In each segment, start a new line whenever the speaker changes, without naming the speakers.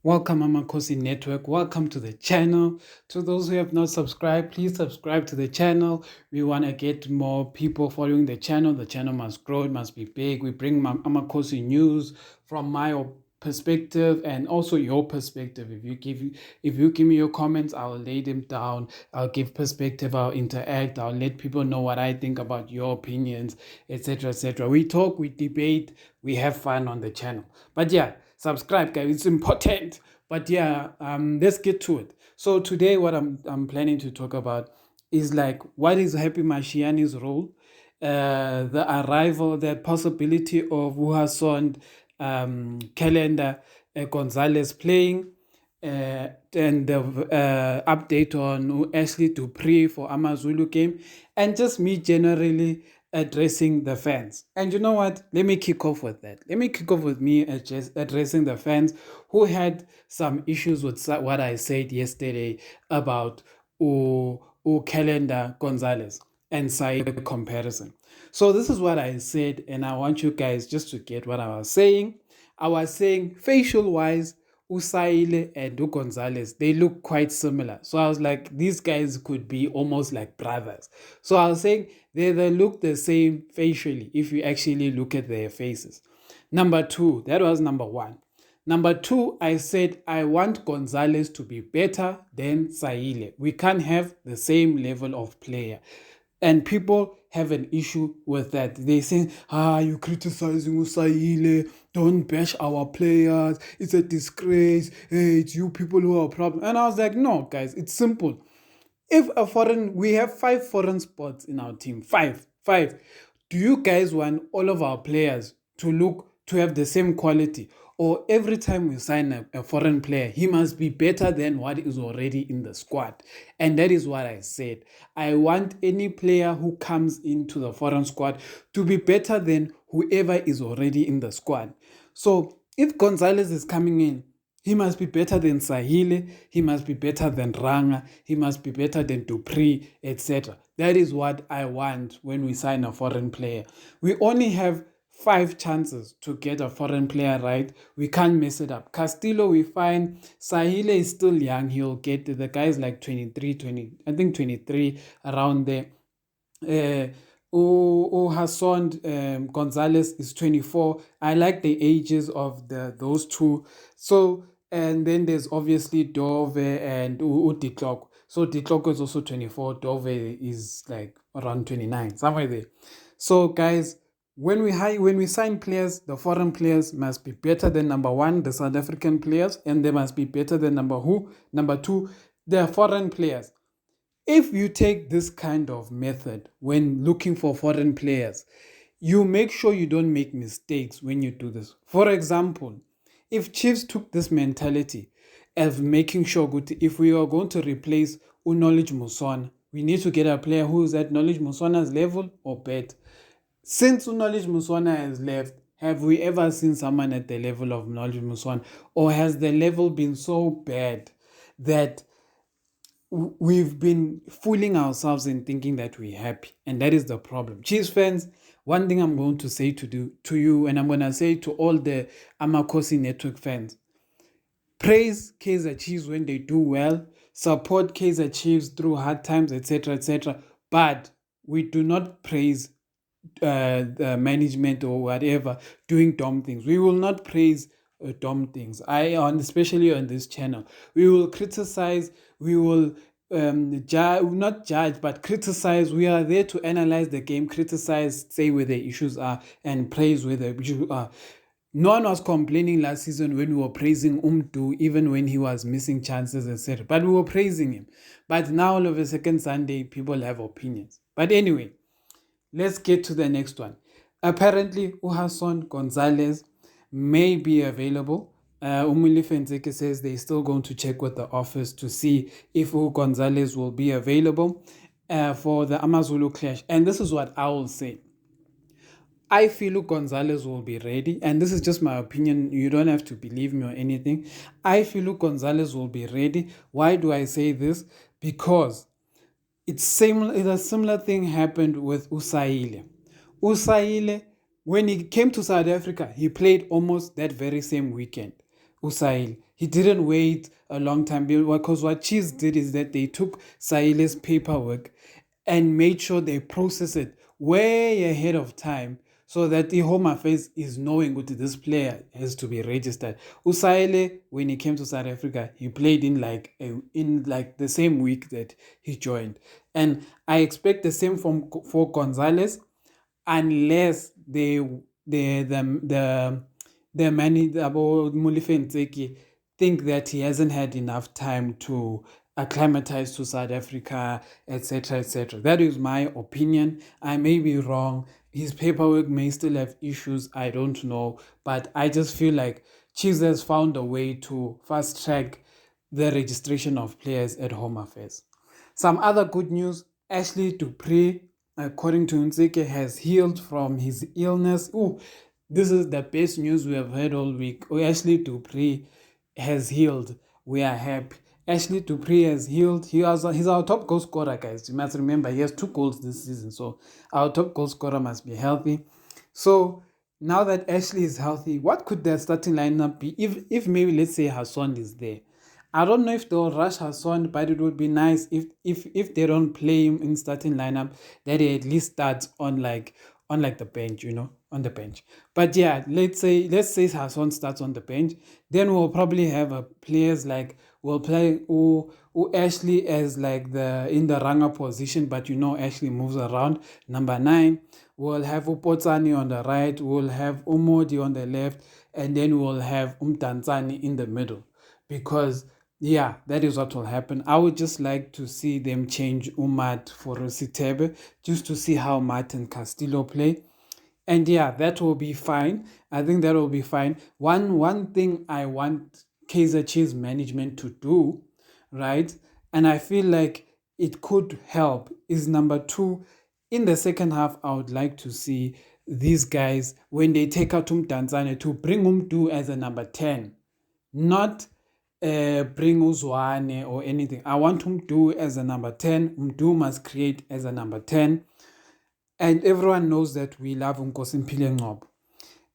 Welcome, Amakhosi Network. Welcome to the channel. To those who have not subscribed, please subscribe to the channel. We want to get more people following the channel. The channel must grow. It must be big. We bring Amakhosi news from my perspective and also your perspective. If you give me your comments, I'll lay them down. I'll give perspective. I'll interact. I'll let people know what I think about your opinions, etc., etc. We talk, we debate, we have fun on the channel. But yeah, subscribe, guys. It's important. But yeah, let's get to it. So today, what I'm planning to talk about is like what is Happy Mashiane's role, the arrival, the possibility of Wuhason calendar, Gonzalez playing, and the update on Ashely Du Preez for Amazulu game, and just me generally addressing the fans. And you know what? Let me kick off with that. Let me kick off with me addressing the fans who had some issues with what I said yesterday about calendar Gonzalez and side comparison. So this is what I said, and I want you guys just to get what I was saying. I was saying facial wise, Usaile and Gonzalez, they look quite similar. So I was like, these guys could be almost like brothers. So I was saying they look the same facially if you actually look at their faces. Number two, that was number one. Number two, I said I want Gonzalez to be better than Saile. We can't have the same level of player. And people have an issue with that. They say, you're criticizing Usaile, don't bash our players, it's a disgrace, hey, it's you people who are a problem. And I was like, no, guys, it's simple. If we have 5 foreign spots in our team, five. Do you guys want all of our players to have the same quality? Or every time we sign a foreign player, he must be better than what is already in the squad. And that is what I said. I want any player who comes into the foreign squad to be better than whoever is already in the squad. So if Gonzalez is coming in, he must be better than Sahile, he must be better than Ranga, he must be better than Du Preez, etc. That is what I want when we sign a foreign player. We only have 5 chances to get a foreign player right. We can't mess it up. Castillo, we find. Sahile is still young. He'll get the guy's like 23, around there. Hassan Gonzalez is 24. I like the ages of those two. So, and then there's obviously Dove and Ditlok. So Ditlok is also 24. Dove is like around 29, somewhere there. So guys, when we sign players, the foreign players must be better than number one, the South African players, and they must be better than number two, the foreign players. If you take this kind of method when looking for foreign players, you make sure you don't make mistakes when you do this. For example, if Chiefs took this mentality of making sure if we are going to replace Knowledge Musona, we need to get a player who is at Knowledge Musona's level or better. Since Knowledge Musona has left, have we ever seen someone at the level of Knowledge Musona? Or has the level been so bad that we've been fooling ourselves in thinking that we're happy? And that is the problem. Chiefs fans, one thing I'm going to say to you, and I'm going to say to all the Amakhosi Network fans, praise Kaizer Chiefs when they do well, support Kaizer Chiefs through hard times, etc., etc. But we do not praise the management or whatever doing dumb things. We will not praise dumb things. Especially on this channel, we will criticize. We will not judge, but criticize. We are there to analyze the game, criticize, say where the issues are, and praise where the issues are. No one was complaining last season when we were praising Umdu, even when he was missing chances, etc. But we were praising him. But now, all of a second Sunday, people have opinions. But anyway, let's get to the next one. Apparently, Uhasson Gonzalez may be available. Umili Fenzeke says they're still going to check with the office to see if Gonzalez will be available for the Amazulu clash. And this is what I will say. I feel Gonzalez will be ready, and this is just my opinion. You don't have to believe me or anything. I feel Gonzalez will be ready. Why do I say this? Because a similar thing happened with Usaile. Usaile, when he came to South Africa, he played almost that very same weekend. Usaile, He didn't wait a long time because what Chiefs did is that they took Saile's paperwork and made sure they process it way ahead of time so that the Home Affairs is knowing that this player has to be registered. Usaile, when he came to South Africa, he played in like the same week that he joined, and I expect the same from for Gonzalez, unless the manager about Mulifenzeki think that he hasn't had enough time to acclimatize to South Africa, etc., etc. That is my opinion. I may be wrong. His paperwork may still have issues. I don't know, but I just feel like Chiefs has found a way to fast track the registration of players at Home Affairs. Some other good news: Ashely Du Preez, according to Nzeke, has healed from his illness. Ooh, this is the best news we have heard all week. Oh, Ashely Du Preez has healed. We are happy. Ashely Du Preez has healed. He's our top goal scorer, guys. You must remember he has 2 goals this season, so our top goal scorer must be healthy. So now that Ashely is healthy, what could their starting lineup be? If maybe let's say Hassan is there. I don't know if they'll rush Hassan, but it would be nice if they don't play him in starting lineup, that he at least starts on like the bench, on the bench. But yeah, let's say Hassan starts on the bench, then we'll probably have players like we'll play Ashley as like the in the runner position, but Ashley moves around. Number 9, we'll have Upotsani on the right, we'll have Umodi on the left, and then we'll have Umtanzani in the middle, because yeah, that is what will happen. I would just like to see them change Umat for Sitebe, just to see how Matt and Castillo play. And yeah, that will be fine. I think that will be fine. One thing I want Kaizer Chiefs management to do, right? And I feel like it could help is number 2. In the second half, I would like to see these guys, when they take out Tanzania, to bring Umdu as a number 10, not bring Uzwane or anything. I want Umdu as a number 10. Umdu must create as a number 10. And everyone knows that we love Unkosimpile Ngcobo.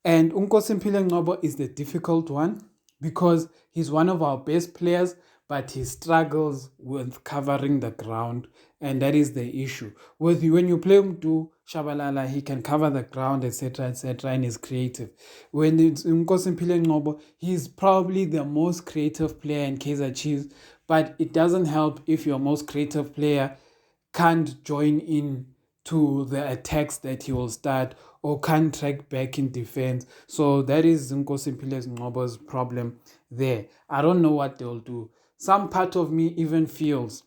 And Unkosimpile Ngcobo is the difficult one because he's one of our best players, but he struggles with covering the ground, and that is the issue. When you play Umdu Shabalala, he can cover the ground, etc., etc., and is creative. When it's Unkosimpile Ngcobo, he's probably the most creative player in Kaizer Chiefs, but it doesn't help if your most creative player can't join in to the attacks that he will start, or can't track back in defense. So that is Nkosi Ngcobo's problem there. I don't know what they'll do. Some part of me even feels,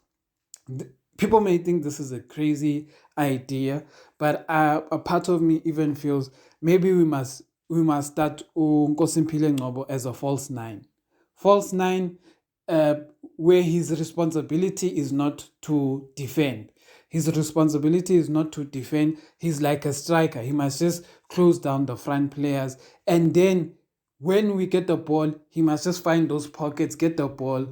people may think this is a crazy idea, but a part of me even feels maybe we must start Nkosi Ngcobo as a false 9. False 9, where his responsibility is not to defend. His responsibility is not to defend. He's like a striker. He must just close down the front players. And then when we get the ball, he must just find those pockets, get the ball,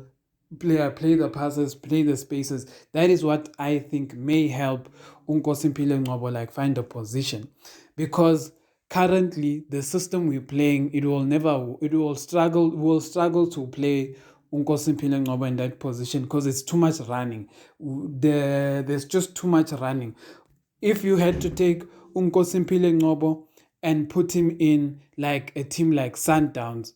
play the passes, play the spaces. That is what I think may help Unkosimpile Ngcobo like find a position. Because currently the system we're playing, we will struggle to play Unkosimpile Ngcobo in that position because it's too much running. There's just too much running. If you had to take Unkosimpile Ngcobo and put him in like a team like Sundowns,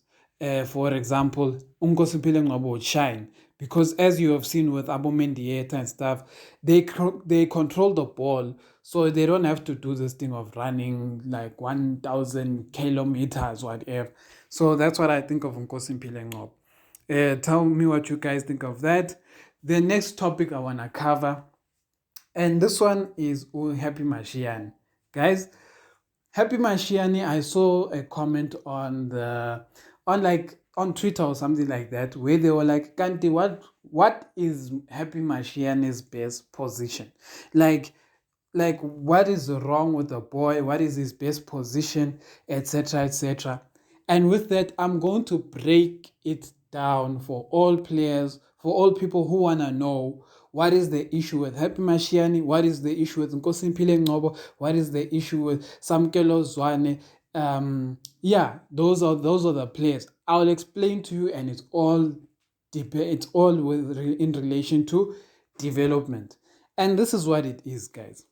for example, Unkosimpile Ngcobo would shine, because as you have seen with Abo Mendieta and stuff, they control the ball, so they don't have to do this thing of running like 1,000 kilometers, whatever. So that's what I think of Unkosimpile Ngcobo. Tell me what you guys think of that. The next topic I want to cover, and this one is Happy Mashiane. Guys, Happy Mashiani, I saw a comment on Twitter or something like that, where they were like, Kanti, what is Happy Mashiani's best position? Like what is wrong with the boy? What is his best position, etc., etc. And with that, I'm going to break it down for all players, for all people who want to know what is the issue with Happy Mashiani, what is the issue with Nkosimpile Ngcobo, what is the issue with Samkelo Zwane, Yeah, those are the players. I'll explain to you, and it's all in relation to development. And this is what it is, guys.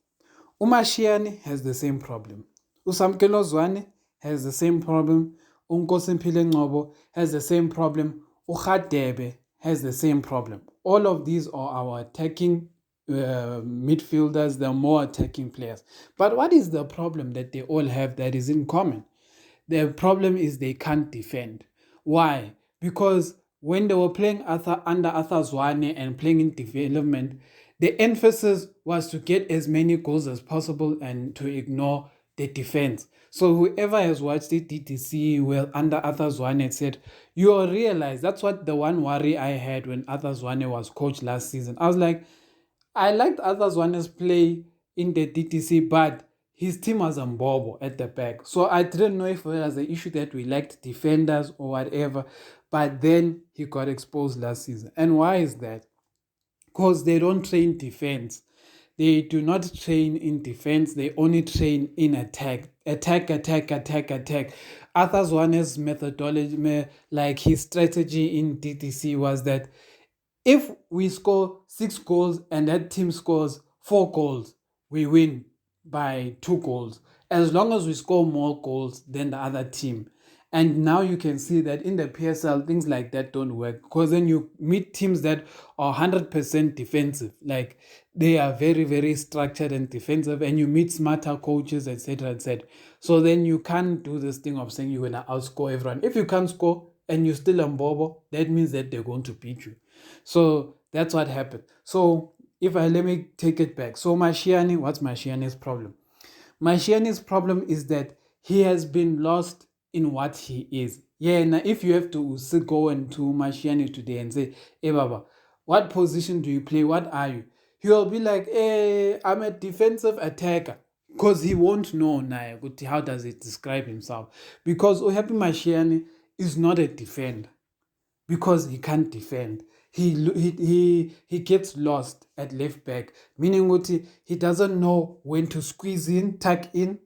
Mashiane has the same problem. Usamkelo Zwane has the same problem. Unkosimpile Ngcobo has the same problem. Ukhadebe has the same problem. All of these are our attacking midfielders. They're more attacking players. But what is the problem that they all have that is in common? The problem is they can't defend. Why? Because when they were playing under Arthur Zwane and playing in development, the emphasis was to get as many goals as possible and to ignore the defense. So whoever has watched the DTC well under Arthur Zwane said, you will realize that's what the one worry I had when Arthur Zwane was coach last season. I was like, I liked Arthur Zwane's play in the DTC, but his team was on Bobo at the back. So I didn't know if it was an issue that we liked defenders or whatever. But then he got exposed last season. And why is that? Because they don't train defense. They do not train in defense. They only train in attack. Attack, attack, attack, attack. Arthur Zwane's methodology, like his strategy in DTC was that if we score 6 goals and that team scores 4 goals, we win by 2 goals. As long as we score more goals than the other team. And now you can see that in the PSL, things like that don't work because then you meet teams that are 100% defensive. Like they are very, very structured and defensive, and you meet smarter coaches, etc., etc. So then you can't do this thing of saying you're going to outscore everyone. If you can't score and you're still on Bobo, that means that they're going to beat you. So that's what happened. So let me take it back. So Mashiani, what's Mashiani's problem? Mashiani's problem is that he has been lost in what he is. Yeah, now if you have to go into Mashiani today and say, hey Baba, what position do you play? What are you? He will be like, hey, I'm a defensive attacker. Because he won't know now how does he describe himself. Because Ohapi Mashiani is not a defender because he can't defend. He gets lost at left back, meaning what he doesn't know when to squeeze in, tuck in,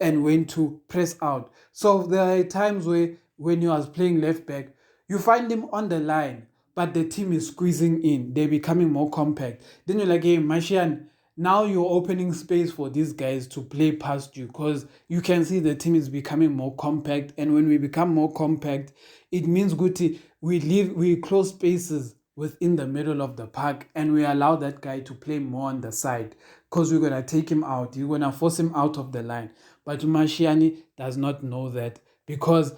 and when to press out. So there are times where when you was playing left back, you find him on the line, but the team is squeezing in. They're becoming more compact. Then you're like, hey, Mashiane, now you're opening space for these guys to play past you because you can see the team is becoming more compact. And when we become more compact, it means Guti, we close spaces within the middle of the park and we allow that guy to play more on the side because we're going to take him out. You're going to force him out of the line. But Mashiani does not know that because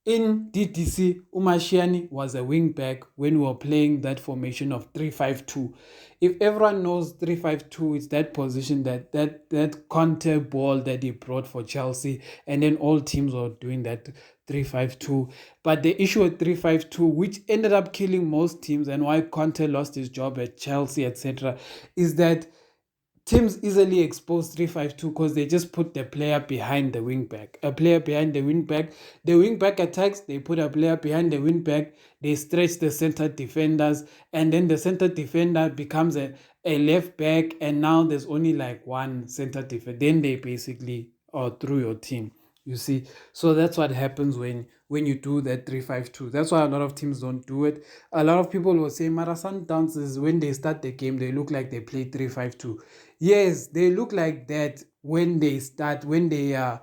in DTC, Mashiani was a wing back when we were playing that formation of 3-5-2. If everyone knows 3-5-2, it's that position that Conte ball that he brought for Chelsea, and then all teams were doing that 3-5-2. But the issue with 3-5-2, which ended up killing most teams and why Conte lost his job at Chelsea, etc., is that teams easily expose 3-5-2 because they just put the player behind the wing back. A player behind the wing back. The wing back attacks, they put a player behind the wing back. They stretch the center defenders. And then the center defender becomes a left back. And now there's only like one center defender. Then they basically are through your team. You see, so that's what happens when you do that 3-5-2. That's why a lot of teams don't do it. A lot of people will say Mara Sundowns is when they start the game, they look like they play 3-5-2. Yes, they look like that when they start, when they are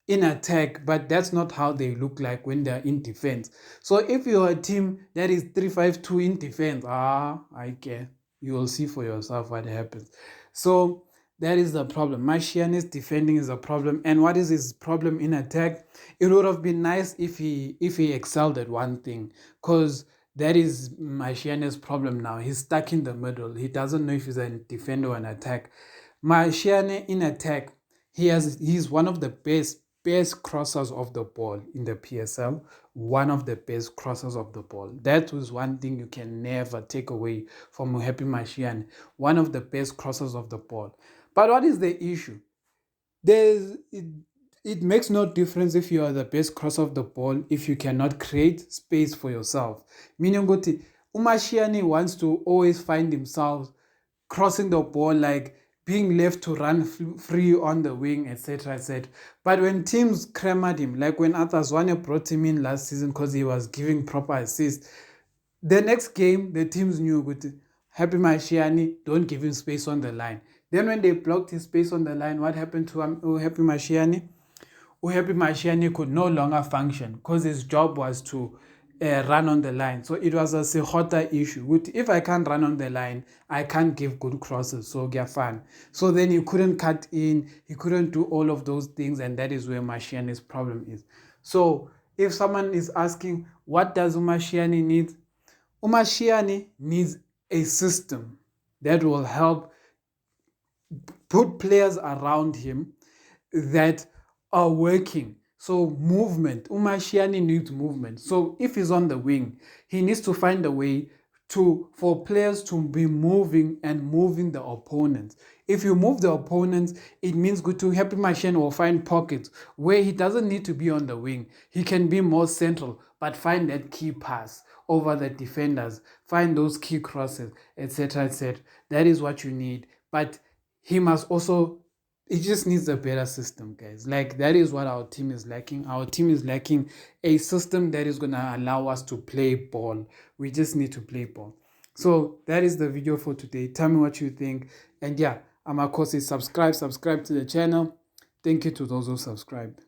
in attack, but that's not how they look like when they're in defense. So if you're a team that is 3-5-2 in defense, I care. You will see for yourself what happens. So that is the problem. Mashiane's defending is a problem. And what is his problem in attack? It would have been nice if he excelled at one thing, because that is Mashiane's problem now. He's stuck in the middle. He doesn't know if he's a defender or an attack. Mashiane in attack, he's one of the best crossers of the ball in the PSL. One of the best crossers of the ball. That was one thing you can never take away from Happy Mashiane. One of the best crossers of the ball. But what is the issue? It makes no difference if you are the best crosser of the ball if you cannot create space for yourself. Meaning, Mashiane wants to always find himself crossing the ball like being left to run free on the wing, etc., etc. But when teams crammed him, like when Athazwane brought him in last season because he was giving proper assists, the next game, the teams knew good. Happy Mashiani, don't give him space on the line. Then when they blocked his space on the line, what happened to Happy Mashiani? Happy Mashiani could no longer function because his job was to run on the line. So it was a Sehota issue. If I can't run on the line, I can't give good crosses. So get fun. So then he couldn't cut in, he couldn't do all of those things, and that is where Mashiani's problem is. So if someone is asking, what does Mashiani need? Mashiani needs a system that will help put players around him that are working. So movement. Mashiani needs movement. So if he's on the wing, he needs to find a way for players to be moving and moving the opponents. If you move the opponents, it means good to Happy Mashiane will find pockets where he doesn't need to be on the wing. He can be more central, but find that key pass over the defenders, find those key crosses, etc., etc. That is what you need. But he must also, it just needs a better system, guys. Like, that is what our team is lacking. Our team is lacking a system that is going to allow us to play ball. We just need to play ball. So that is the video for today. Tell me what you think. And yeah, Amakhosi, subscribe to the channel. Thank you to those who subscribed.